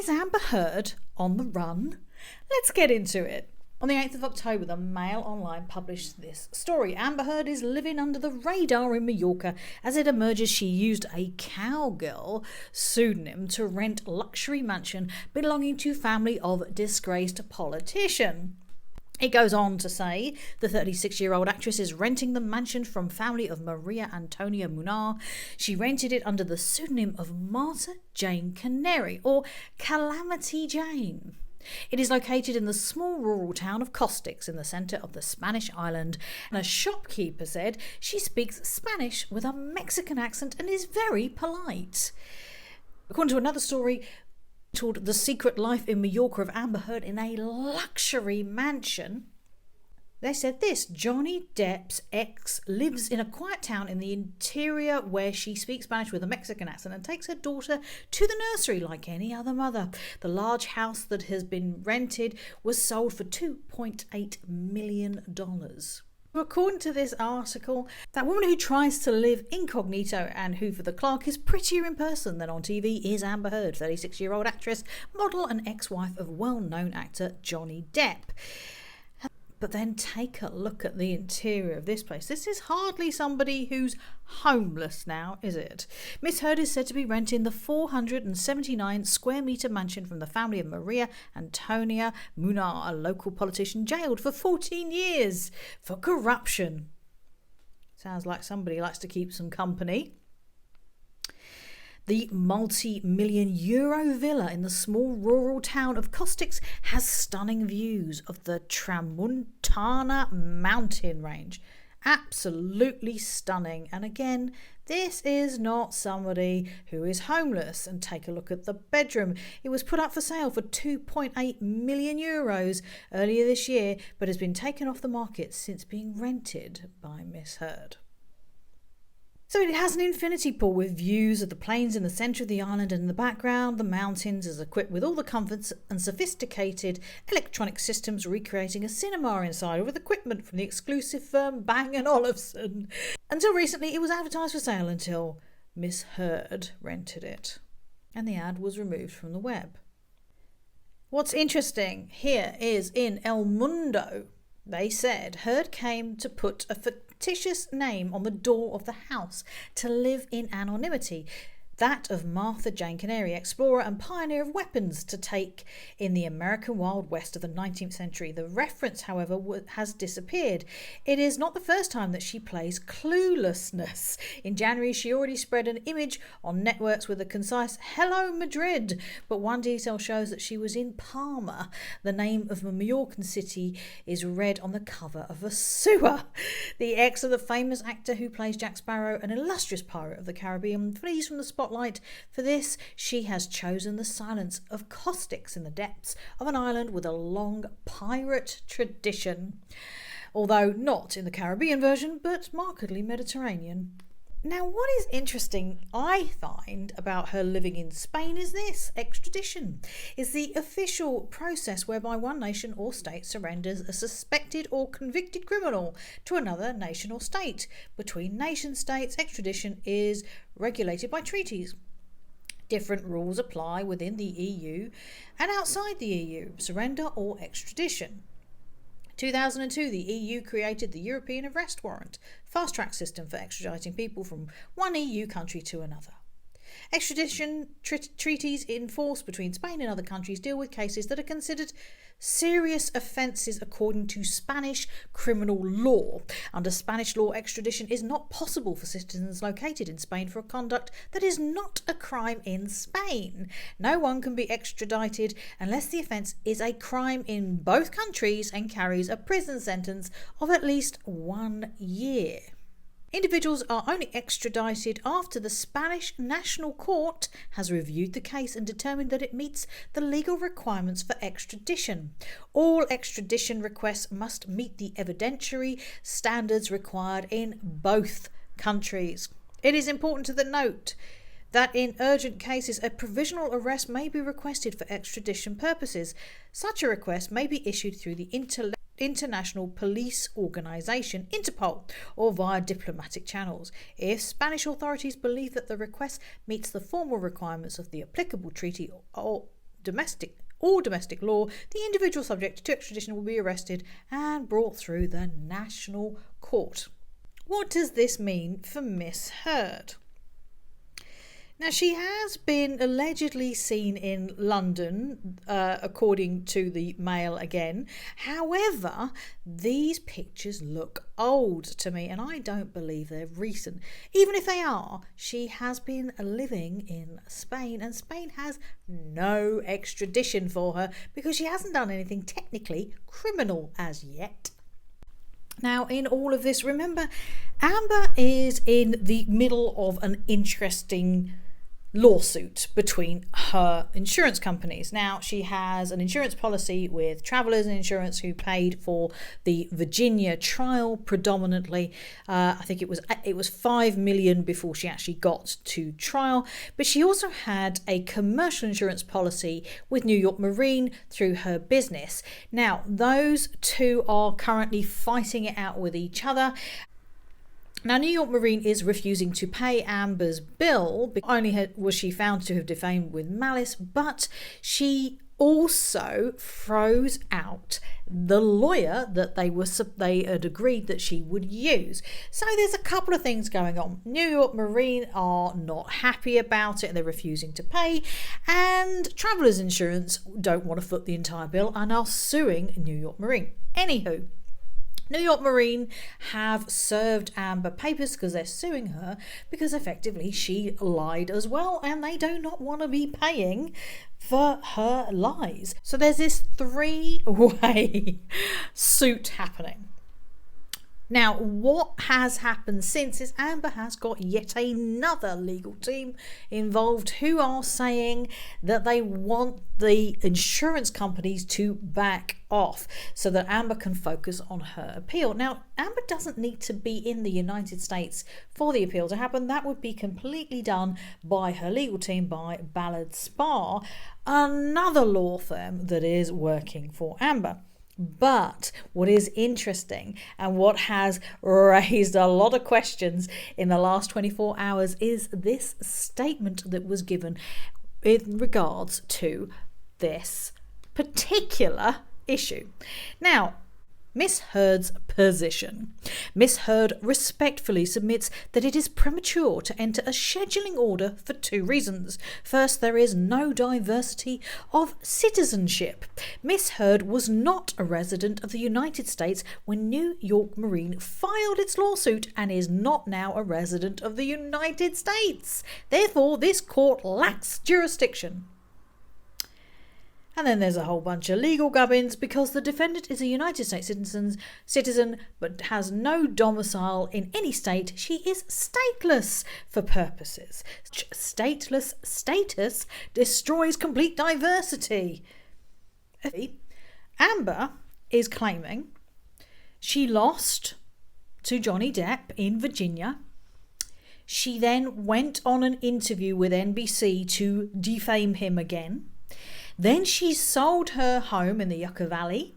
Is Amber Heard on the run? Let's get into it. On the 8th of October, the Mail Online published this story. Amber Heard is living under the radar in Mallorca as it emerges she used a cowgirl pseudonym to rent luxury mansion belonging to family of disgraced politician. It goes on to say the 36-year-old actress is renting the mansion from family of Maria Antonia Munar. She rented it under the pseudonym of Martha Jane Canary, or Calamity Jane. It is located in the small rural town of Costix in the centre of the Spanish island, and a shopkeeper said she speaks Spanish with a Mexican accent and is very polite. According to another story called The Secret Life in Mallorca of Amber Heard in a luxury mansion, they said this: Johnny Depp's ex lives in a quiet town in the interior where she speaks Spanish with a Mexican accent and takes her daughter to the nursery like any other mother. The large house that has been rented was sold for $2.8 million. According to this article, that woman who tries to live incognito and who for the Clark is prettier in person than on TV is Amber Heard, 36-year-old actress, model and ex-wife of well-known actor Johnny Depp. But then take a look at the interior of this place. This is hardly somebody who's homeless now, is it? Miss Heard is said to be renting the 479 square metre mansion from the family of Maria Antonia Munar, a local politician jailed for 14 years for corruption. Sounds like somebody likes to keep some company. The multi-million euro villa in the small rural town of Costix has stunning views of the Tramuntana mountain range. Absolutely stunning. And again, this is not somebody who is homeless. And take a look at the bedroom. It was put up for sale for 2.8 million euros earlier this year, but has been taken off the market since being rented by Miss Heard. So it has an infinity pool with views of the plains in the centre of the island, and in the background the mountains is equipped with all the comforts and sophisticated electronic systems, recreating a cinema inside with equipment from the exclusive firm Bang & Olufsen. Until recently it was advertised for sale until Miss Heard rented it, and the ad was removed from the web. What's interesting here is in El Mundo, they said Heard came to put a fictitious name on the door of the house to live in anonymity, that of Martha Jane Canary, explorer and pioneer of weapons to take in the American Wild West of the 19th century. The reference, however, has disappeared. It is not the first time that she plays cluelessness. In January, she already spread an image on networks with a concise "Hello Madrid," but one detail shows that she was in Palma. The name of a Mallorcan city is read on the cover of a sewer. The ex of the famous actor who plays Jack Sparrow, an illustrious pirate of the Caribbean, flees from the spotlight. For this, she has chosen the silence of Costix in the depths of an island with a long pirate tradition, although not in the Caribbean version, but markedly Mediterranean. Now, what is interesting, I find, about her living in Spain is this: extradition is the official process whereby one nation or state surrenders a suspected or convicted criminal to another nation or state. Between nation states, extradition is regulated by treaties. Different rules apply within the EU and outside the EU, surrender or extradition. 2002, the EU created the European Arrest Warrant, fast-track system for extraditing people from one EU country to another. Extradition treaties in force between Spain and other countries deal with cases that are considered serious offences according to Spanish criminal law. Under Spanish law, extradition is not possible for citizens located in Spain for a conduct that is not a crime in Spain. No one can be extradited unless the offence is a crime in both countries and carries a prison sentence of at least 1 year. Individuals are only extradited after the Spanish National Court has reviewed the case and determined that it meets the legal requirements for extradition. All extradition requests must meet the evidentiary standards required in both countries. It is important to note that in urgent cases, a provisional arrest may be requested for extradition purposes. Such a request may be issued through the International Police Organization, Interpol, or via diplomatic channels. If Spanish authorities believe that the request meets the formal requirements of the applicable treaty or domestic law, the individual subject to extradition will be arrested and brought through the national court. What does this mean for Miss Heard? Now, she has been allegedly seen in London, according to the Mail again. However, these pictures look old to me, and I don't believe they're recent. Even if they are, she has been living in Spain, and Spain has no extradition for her because she hasn't done anything technically criminal as yet. Now, in all of this, remember, Amber is in the middle of an interesting lawsuit between her insurance companies. Now, she has an insurance policy with Travelers Insurance, who paid for the Virginia trial predominantly. I think it was $5 million before she actually got to trial. But she also had a commercial insurance policy with New York Marine through her business. Now, those two are currently fighting it out with each other. Now, New York Marine is refusing to pay Amber's bill. Not only was she found to have defamed with malice, but she also froze out the lawyer that they had agreed that she would use. So there's a couple of things going on. New York Marine are not happy about it and they're refusing to pay, and Travelers Insurance don't want to foot the entire bill and are suing New York Marine. Anywho, New York Marine have served Amber papers because they're suing her because effectively she lied as well, and they do not want to be paying for her lies. So there's this three-way suit happening. Now, what has happened since is Amber has got yet another legal team involved who are saying that they want the insurance companies to back off so that Amber can focus on her appeal. Now, Amber doesn't need to be in the United States for the appeal to happen. That would be completely done by her legal team, by Ballard Spahr, another law firm that is working for Amber. But what is interesting and what has raised a lot of questions in the last 24 hours is this statement that was given in regards to this particular issue. Now, Miss Heard's position. Miss Heard respectfully submits that it is premature to enter a scheduling order for two reasons. First, there is no diversity of citizenship. Miss Heard was not a resident of the United States when New York Marine filed its lawsuit and is not now a resident of the United States. Therefore, this court lacks jurisdiction. And then there's a whole bunch of legal gubbins because the defendant is a United States citizen but has no domicile in any state. She is stateless for purposes. Stateless status destroys complete diversity. Amber is claiming she lost to Johnny Depp in Virginia. She then went on an interview with NBC to defame him again. Then she sold her home in the Yucca Valley.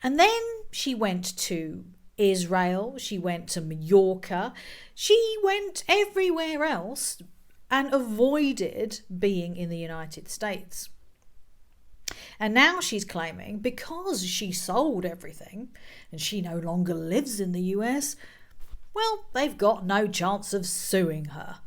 And then she went to Israel. She went to Mallorca. She went everywhere else and avoided being in the United States. And now she's claiming because she sold everything and she no longer lives in the US, well, they've got no chance of suing her.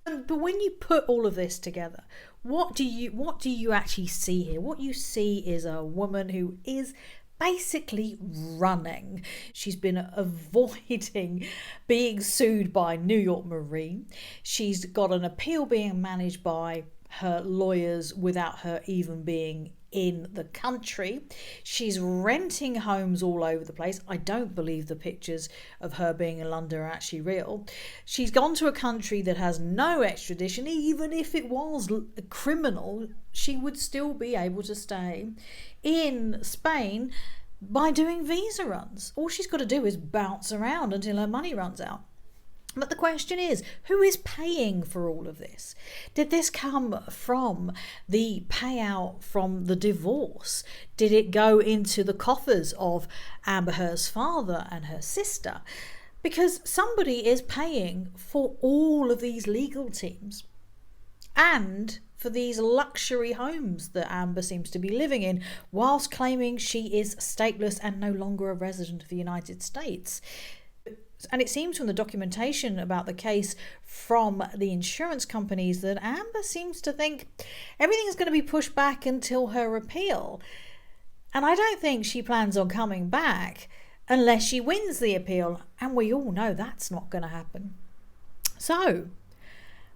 But when you put all of this together, what do you actually see here? What you see is a woman who is basically running. She's been avoiding being sued by New York Marine. She's got an appeal being managed by her lawyers without her even being in the country. She's renting homes all over the place. I don't believe the pictures of her being in London are actually real. She's gone to a country that has no extradition. Even if it was criminal, she would still be able to stay in Spain by doing visa runs. All she's got to do is bounce around until her money runs out. But the question is, who is paying for all of this? Did this come from the payout from the divorce? Did it go into the coffers of Amber Heard's father and her sister? Because somebody is paying for all of these legal teams and for for these luxury homes that Amber seems to be living in, whilst claiming she is stateless and no longer a resident of the United States. And it seems from the documentation about the case from the insurance companies that Amber seems to think everything's going to be pushed back until her appeal. And I don't think she plans on coming back unless she wins the appeal. And we all know that's not going to happen. So,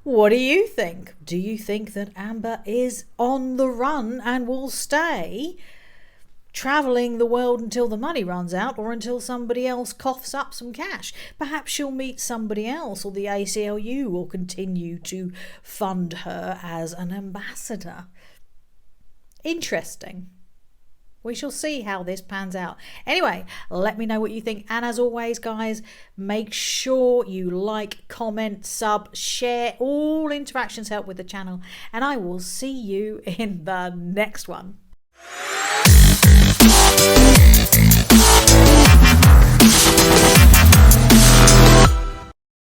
what do you think? Do you think that Amber is on the run and will stay travelling the world until the money runs out, or until somebody else coughs up some cash? Perhaps she'll meet somebody else, or the ACLU will continue to fund her as an ambassador. Interesting. We shall see how this pans out. Anyway, let me know what you think. And as always, guys, make sure you like, comment, sub, share. All interactions help with the channel. And I will see you in the next one.